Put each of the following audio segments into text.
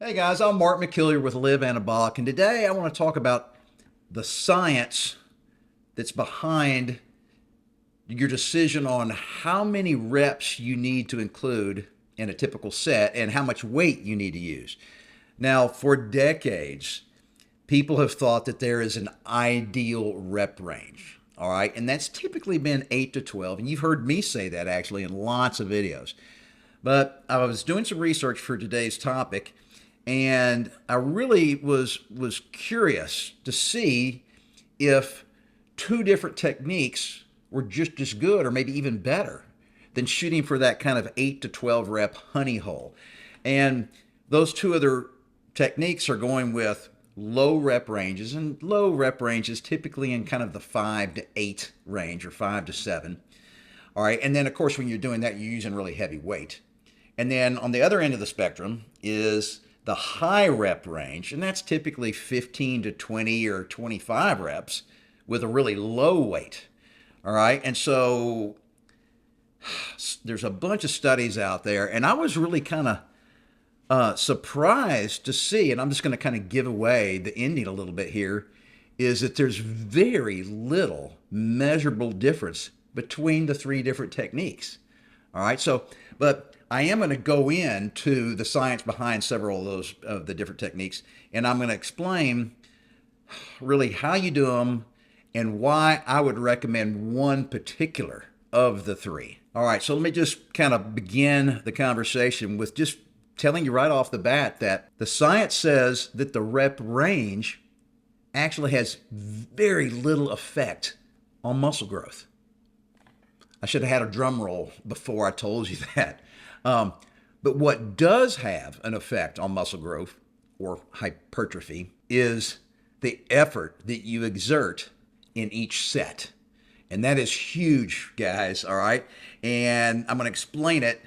Hey guys, I'm Mark McIlyar with Live Anabolic, and today I want to talk about the science that's behind your decision on how many reps you need to include in a typical set and how much weight you need to use. Now, for decades, people have thought that there is an ideal rep range, all right? And that's typically been 8 to 12, and you've heard me say that actually in lots of videos. But I was doing some research for today's topic, and I really was curious to see if two different techniques were just as good or maybe even better than shooting for that kind of 8 to 12 rep honey hole. And those two other techniques are going with low rep ranges, and low rep ranges typically in kind of the 5 to 8 range or 5 to 7. All right. And then, of course, when you're doing that, you're using really heavy weight. And then on the other end of the spectrum is the high rep range, and that's typically 15 to 20 or 25 reps with a really low weight. All right. And so there's a bunch of studies out there, and I was really kind of surprised to see, and I'm just going to kind of give away the ending a little bit here, is that there's very little measurable difference between the three different techniques. All right. So, but I am going to go into the science behind several of those of the different techniques, and I'm going to explain really how you do them and why I would recommend one particular of the three. All right, so let me just kind of begin the conversation with just telling you right off the bat that the science says that the rep range actually has very little effect on muscle growth. I should have had a drum roll before I told you that. But what does have an effect on muscle growth or hypertrophy is the effort that you exert in each set. And that is huge, guys, all right? And I'm going to explain it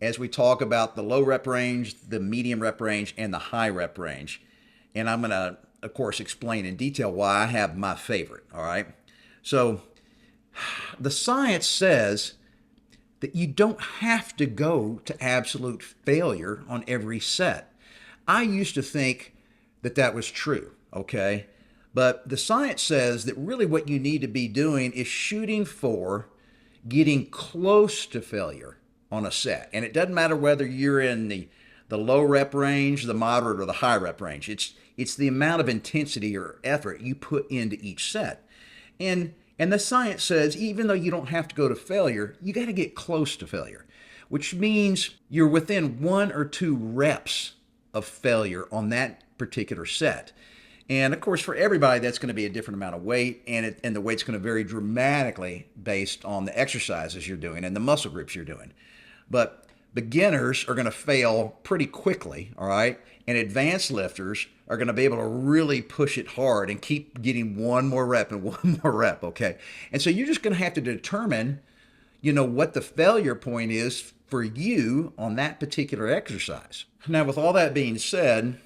as we talk about the low rep range, the medium rep range, and the high rep range. And I'm going to, of course, explain in detail why I have my favorite, all right? So the science says that you don't have to go to absolute failure on every set. I used to think that that was true, okay? But the science says that really what you need to be doing is shooting for getting close to failure on a set. And it doesn't matter whether you're in the low rep range, the moderate, or the high rep range. It's the amount of intensity or effort you put into each set. And the science says even though you don't have to go to failure, you got to get close to failure, which means you're within 1 or 2 reps of failure on that particular set. And of course, for everybody, that's going to be a different amount of weight, and the weight's going to vary dramatically based on the exercises you're doing and the muscle groups you're doing. But beginners are going to fail pretty quickly, all right? And advanced lifters are going to be able to really push it hard and keep getting one more rep and one more rep, okay? And so you're just going to have to determine, what the failure point is for you on that particular exercise. Now, with all that being said,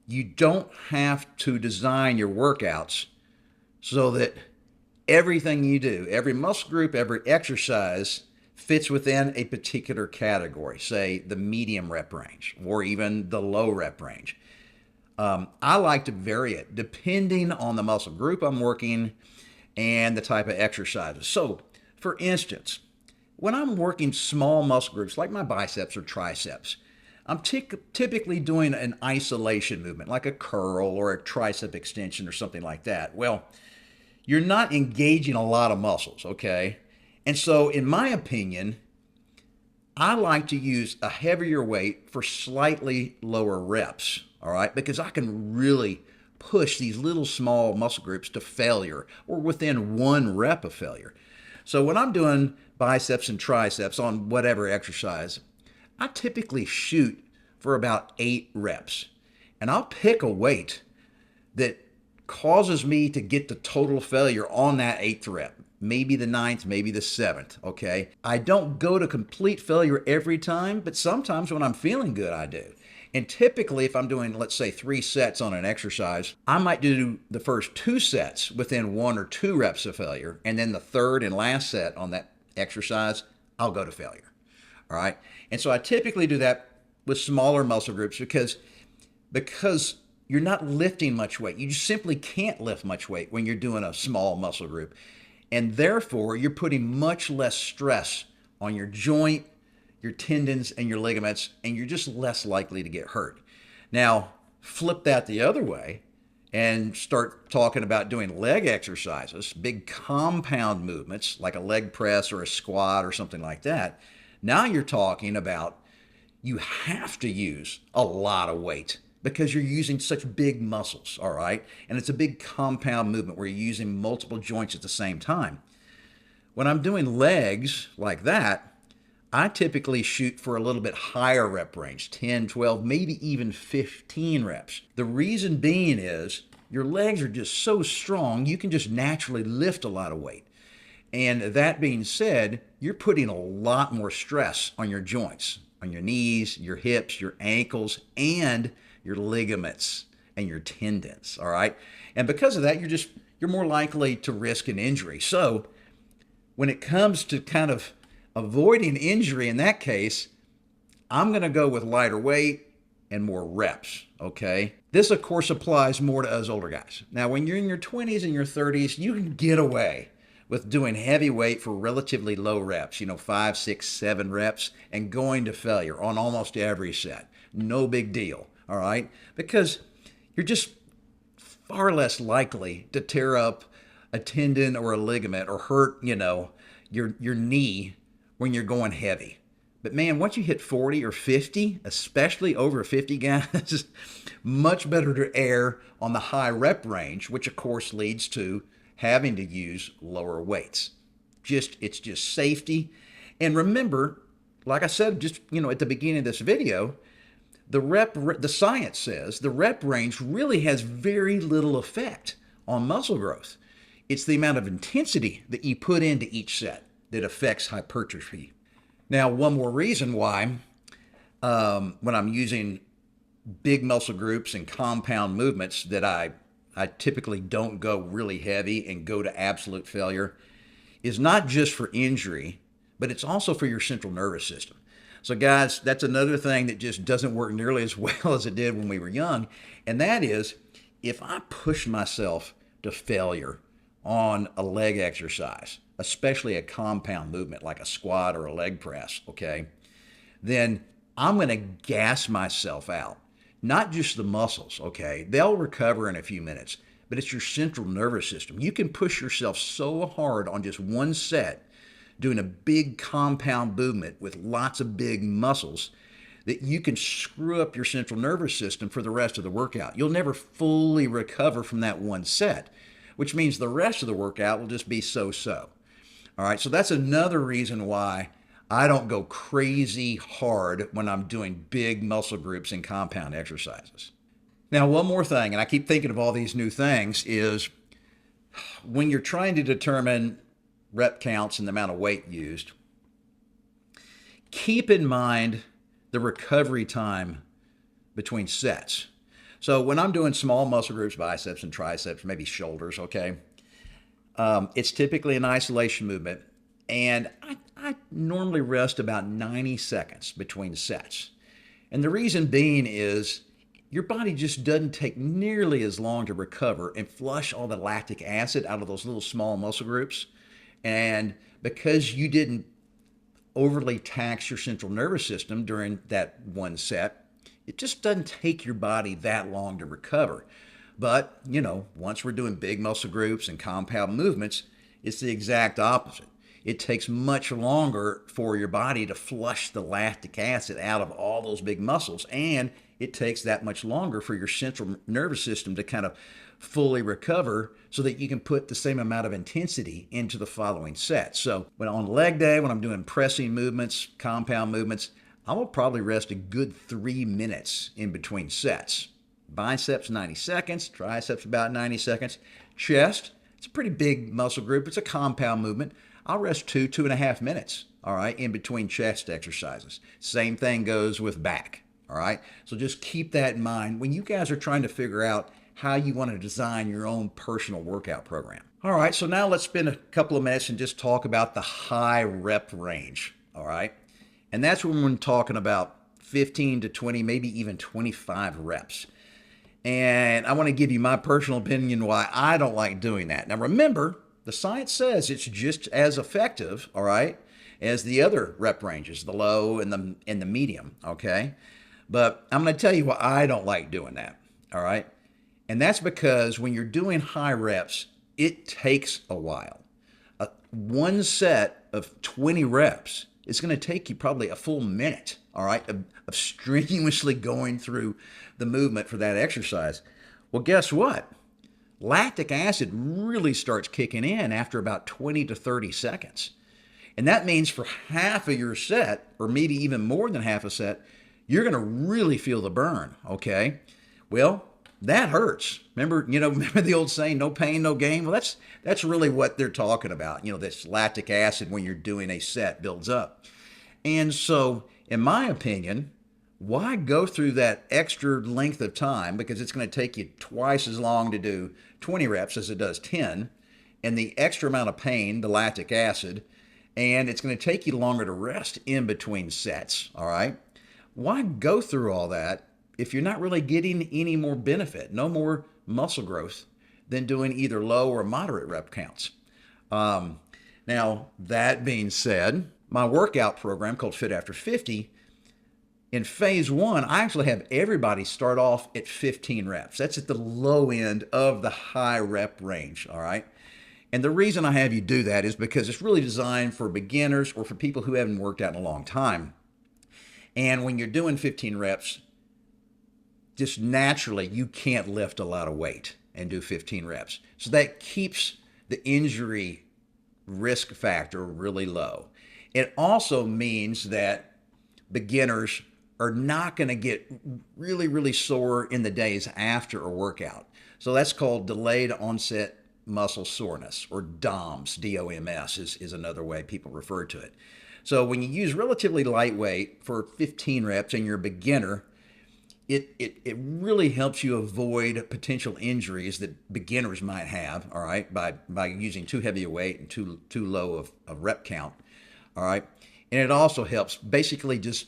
you don't have to design your workouts so that everything you do, every muscle group, every exercise fits within a particular category, say the medium rep range or even the low rep range. I like to vary it depending on the muscle group I'm working and the type of exercises. So, for instance, when I'm working small muscle groups like my biceps or triceps, I'm typically doing an isolation movement like a curl or a tricep extension or something like that. Well, you're not engaging a lot of muscles, okay? And so, in my opinion, I like to use a heavier weight for slightly lower reps, all right? Because I can really push these little small muscle groups to failure or within 1 rep of failure. So when I'm doing biceps and triceps on whatever exercise, I typically shoot for about 8 reps. And I'll pick a weight that causes me to get to total failure on that 8th rep. Maybe the 9th, maybe the 7th, okay? I don't go to complete failure every time, but sometimes when I'm feeling good, I do. And typically, if I'm doing, let's say, 3 sets on an exercise, I might do the first 2 sets within 1 or 2 reps of failure, and then the third and last set on that exercise, I'll go to failure, all right? And so I typically do that with smaller muscle groups because you're not lifting much weight. You just simply can't lift much weight when you're doing a small muscle group. And therefore, you're putting much less stress on your joint, your tendons, and your ligaments, and you're just less likely to get hurt. Now, flip that the other way and start talking about doing leg exercises, big compound movements like a leg press or a squat or something like that. Now you're talking about you have to use a lot of weight because you're using such big muscles, all right? And it's a big compound movement where you're using multiple joints at the same time. When I'm doing legs like that, I typically shoot for a little bit higher rep range, 10, 12, maybe even 15 reps. The reason being is your legs are just so strong, you can just naturally lift a lot of weight. And that being said, you're putting a lot more stress on your joints, on your knees, your hips, your ankles, and your ligaments and your tendons, all right? And because of that, you're more likely to risk an injury. So when it comes to kind of avoiding injury in that case, I'm going to go with lighter weight and more reps, okay? This, of course, applies more to us older guys. Now, when you're in your 20s and your 30s, you can get away with doing heavy weight for relatively low reps, 5, 6, 7 reps, and going to failure on almost every set. No big deal, all right? Because you're just far less likely to tear up a tendon or a ligament or hurt, your knee when you're going heavy. But man, once you hit 40 or 50, especially over 50 guys, much better to err on the high rep range, which of course leads to having to use lower weights. It's just safety. And remember, like I said, at the beginning of this video, the science says the rep range really has very little effect on muscle growth. It's the amount of intensity that you put into each set that affects hypertrophy. Now, one more reason why when I'm using big muscle groups and compound movements that I typically don't go really heavy and go to absolute failure is not just for injury, but it's also for your central nervous system. So guys, that's another thing that just doesn't work nearly as well as it did when we were young. And that is, if I push myself to failure on a leg exercise, especially a compound movement like a squat or a leg press, okay, then I'm going to gas myself out. Not just the muscles, okay? They'll recover in a few minutes, but it's your central nervous system. You can push yourself so hard on just one set, doing a big compound movement with lots of big muscles, that you can screw up your central nervous system for the rest of the workout. You'll never fully recover from that one set, which means the rest of the workout will just be so-so. All right, so that's another reason why I don't go crazy hard when I'm doing big muscle groups and compound exercises. Now, one more thing, and I keep thinking of all these new things, is when you're trying to determine rep counts and the amount of weight used, keep in mind the recovery time between sets. So when I'm doing small muscle groups, biceps and triceps, maybe shoulders, okay, it's typically an isolation movement, and I normally rest about 90 seconds between sets. And the reason being is your body just doesn't take nearly as long to recover and flush all the lactic acid out of those little small muscle groups. And because you didn't overly tax your central nervous system during that one set, it just doesn't take your body that long to recover. But, once we're doing big muscle groups and compound movements, it's the exact opposite. It takes much longer for your body to flush the lactic acid out of all those big muscles, and it takes that much longer for your central nervous system to kind of fully recover so that you can put the same amount of intensity into the following set. So when on leg day, when I'm doing pressing movements, compound movements, I will probably rest a good 3 minutes in between sets. Biceps, 90 seconds, triceps, about 90 seconds. Chest, it's a pretty big muscle group. It's a compound movement. I'll rest 2.5 minutes, all right, in between chest exercises. Same thing goes with back, all right? So just keep that in mind when you guys are trying to figure out how you want to design your own personal workout program. All right, so now let's spend a couple of minutes and just talk about the high rep range, all right? And that's when we're talking about 15 to 20, maybe even 25 reps. And I want to give you my personal opinion why I don't like doing that. Now, remember, the science says it's just as effective, all right, as the other rep ranges, the low and the medium, okay? But I'm going to tell you why I don't like doing that, all right? And that's because when you're doing high reps, it takes a while. One set of 20 reps is going to take you probably a full minute, all right, of strenuously going through the movement for that exercise. Well, guess what? Lactic acid really starts kicking in after about 20 to 30 seconds. And that means for half of your set, or maybe even more than half a set, you're going to really feel the burn, okay? Well, that hurts. Remember the old saying, no pain, no gain? Well, that's really what they're talking about. This lactic acid when you're doing a set builds up. And so, in my opinion, why go through that extra length of time? Because it's going to take you twice as long to do 20 reps as it does 10, and the extra amount of pain, the lactic acid, and it's going to take you longer to rest in between sets, all right? Why go through all that if you're not really getting any more benefit, no more muscle growth than doing either low or moderate rep counts? Now, that being said, my workout program called Fit After 50, in phase 1, I actually have everybody start off at 15 reps. That's at the low end of the high rep range, all right? And the reason I have you do that is because it's really designed for beginners or for people who haven't worked out in a long time. And when you're doing 15 reps, just naturally, you can't lift a lot of weight and do 15 reps. So that keeps the injury risk factor really low. It also means that beginners are not going to get really, really sore in the days after a workout. So that's called delayed onset muscle soreness, or DOMS, D-O-M-S is another way people refer to it. So when you use relatively lightweight for 15 reps and you're a beginner, it really helps you avoid potential injuries that beginners might have, all right, by using too heavy a weight and too low of a rep count, all right? And it also helps basically just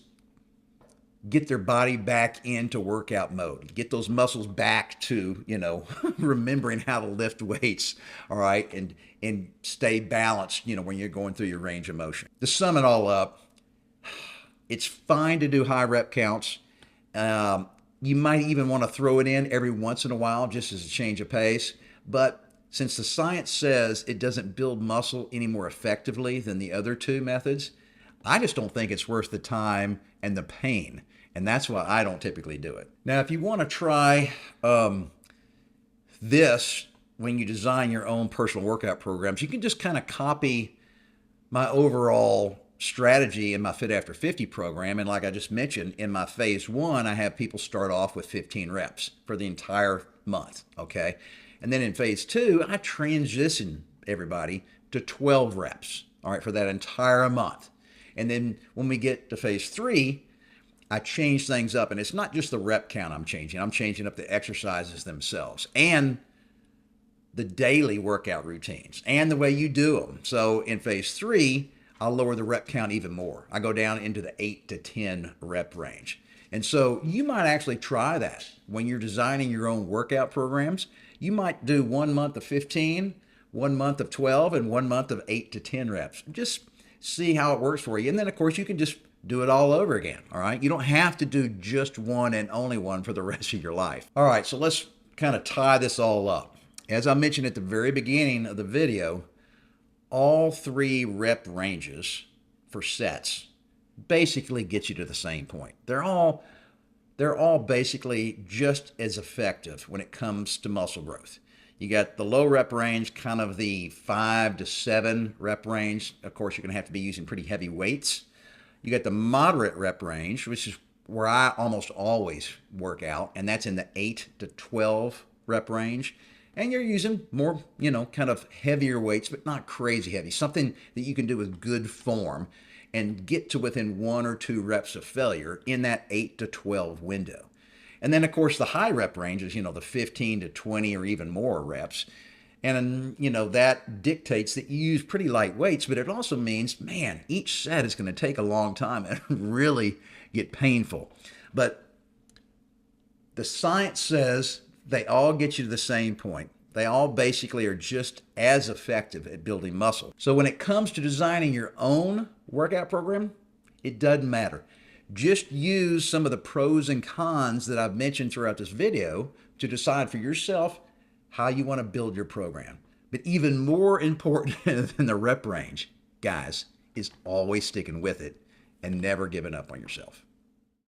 get their body back into workout mode, get those muscles back to, remembering how to lift weights, all right, and stay balanced, when you're going through your range of motion. To sum it all up, it's fine to do high rep counts. You might even want to throw it in every once in a while just as a change of pace. But since the science says it doesn't build muscle any more effectively than the other two methods, I just don't think it's worth the time and the pain. And that's why I don't typically do it. Now, if you want to try this when you design your own personal workout programs, you can just kind of copy my overall strategy in my Fit After 50 program. And like I just mentioned, in my phase 1, I have people start off with 15 reps for the entire month, okay? And then in phase 2, I transition everybody to 12 reps, all right, for that entire month. And then when we get to phase 3, I change things up. And it's not just the rep count I'm changing up the exercises themselves and the daily workout routines and the way you do them. So in phase 3, I'll lower the rep count even more. I go down into the 8 to 10 rep range. And so you might actually try that when you're designing your own workout programs. You might do 1 month of 15, 1 month of 12, and 1 month of 8 to 10 reps. Just see how it works for you. And then, of course, you can just do it all over again, all right? You don't have to do just one and only one for the rest of your life. All right, so let's kind of tie this all up. As I mentioned at the very beginning of the video, all 3 rep ranges for sets basically get you to the same point. They're all basically just as effective when it comes to muscle growth. You got the low rep range, kind of the 5 to 7 rep range. Of course, you're going to have to be using pretty heavy weights. You got the moderate rep range, which is where I almost always work out, and that's in the 8 to 12 rep range. And you're using more, kind of heavier weights, but not crazy heavy. Something that you can do with good form and get to within 1 or 2 reps of failure in that 8 to 12 window. And then, of course, the high rep range is, the 15 to 20 or even more reps. And, that dictates that you use pretty light weights, but it also means, man, each set is going to take a long time and really get painful. But the science says they all get you to the same point. They all basically are just as effective at building muscle. So when it comes to designing your own workout program, it doesn't matter. Just use some of the pros and cons that I've mentioned throughout this video to decide for yourself how you want to build your program. But even more important than the rep range, guys, is always sticking with it and never giving up on yourself.